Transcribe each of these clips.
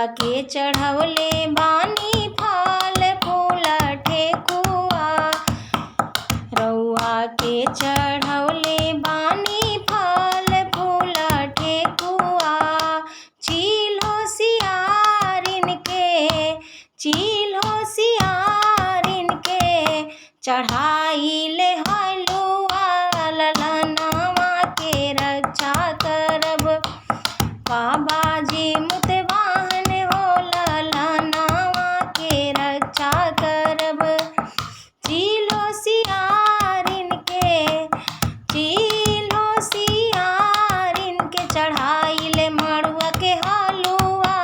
के चढ़वले बानी फल फूल ठेकुआ। रउआ के चढ़वले बानी फल फूल ठेकुआ। चील होशियारिन के चढ़ाइले हलुआ। ललनवा के रक्षा करब बाबा जी मुतवाहन हो। ललनवा के रक्षा करब। चील होशियारिन के चढ़ाइले मड़ुआ के हलुआ।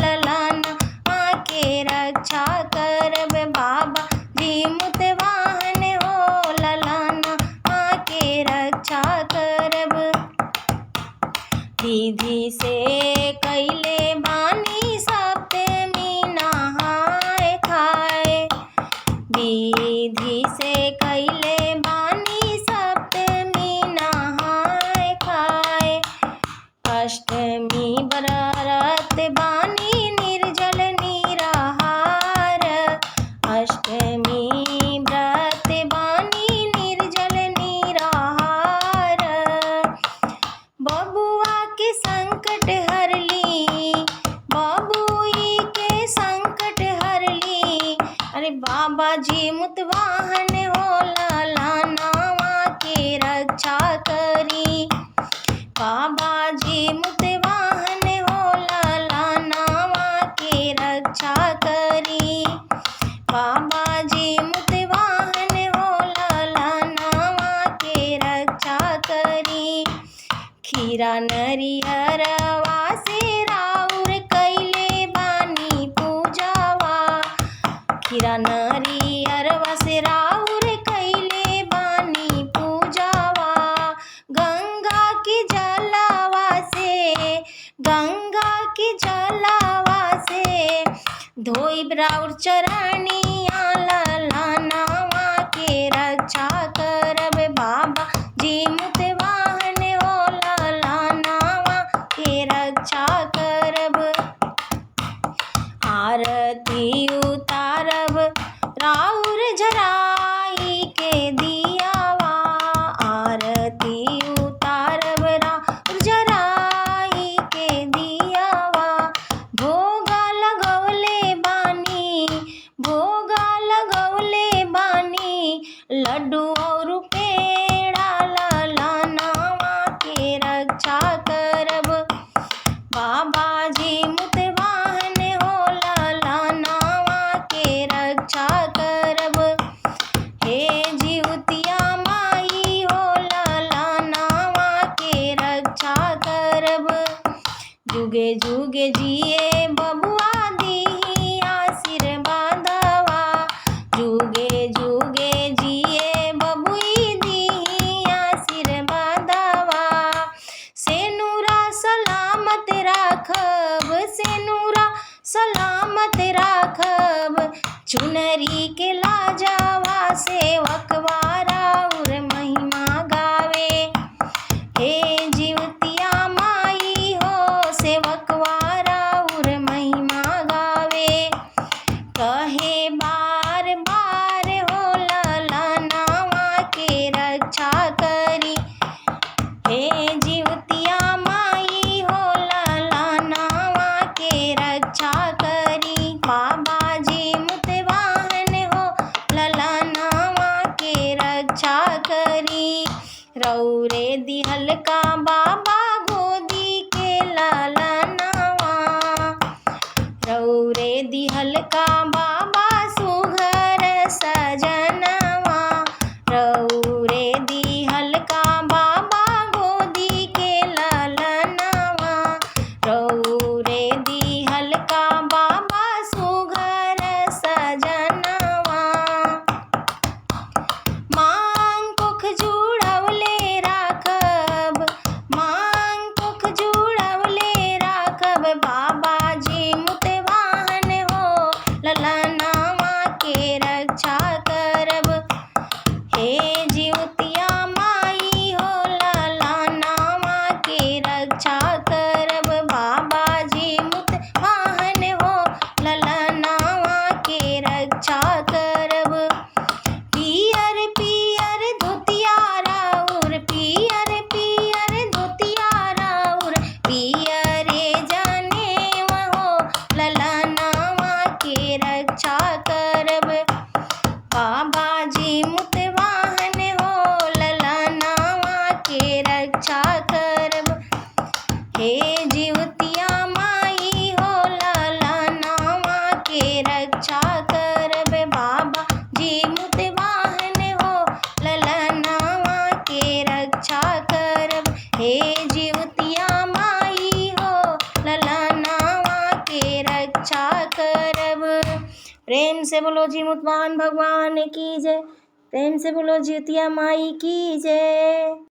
ललनवा के रक्षा करब बाबा जी मुतवाहन हो। ललनवा के रक्षा करब। विधि से कैले बानी सप्तमी नहाए खाए। विधि से कैले बानी सप्तमी नहाए खाए। अष्टमी व्रत बानी निर्जल निराहार। अष्टमी व्रत बानी निर्जल निराहार। बबुआ के संकट हरली, बबुई के संकट हरली। अरे बाबा जी मुतवाहन हो। ललनवा के रक्षा करी बाबा जी मुतवाहन हो। ललनवा के रक्षा करी बाबा जी मुतवाहन हो। ललनवा के रक्षा करी। खीरा नरियरवा से राउर कैले बानी पूजावा। खीरा नरियरवा से राउर कैले बानी पूजावा। गंगा की जलावा से धोइब राउर चरनिया। ललनवा के रक्षा करब बाबा जी मुतवाहन हो। ललनवा के रक्षा करब। आरती उतारब राउर जराई के दियावा। आरती उतारब राउर जराई के दियावा। भोगा लगवले बानी लड्डू और पेड़ा। ललनवा के रक्षा करब बाबा जी मुतवाहन हो। ललनवा के रक्षा करब। हे जिउतिया माई हो। ललनवा के रक्षा करब। जुगे जुगे जिए बबुआ दीही आशीर्वादवा। जुगे जुगे जिए बबुई दीही आशीर्वादवा। सेनुरा सलामत राखब, सेनुरा सलामत राखब। चुनरी के लाजवा सेवकवा राउर महिमा गावे। हे जिउतिया माई हो सेवकवा राउर महिमा गावे। कहे बार बार हो ललनवा के रक्षा करी। हे जिउतिया माई हो ललनवा के रक्षा करी। बाबा जी मुतवाहन हो। ललनवा के रक्षा करी। रउरे दिहल का बाबा गोदी के ललनवा। रउरे दिहल का बाबा सुघर सजनवा। रउरे दिहल का बाबा गोदी के ललनवा। रउरे दिहल का बाबा सुघर सजनवा। मांग कुख जुड़वले राखब, मांग कुख जुड़वले राखब। बाबा जी मुतवाहन हो। ललनवा के रक्षा करब। हे जिउतिया से बोलो जी मुतवाहन भगवान की जय। प्रेम से बोलो जितिया माई की जय।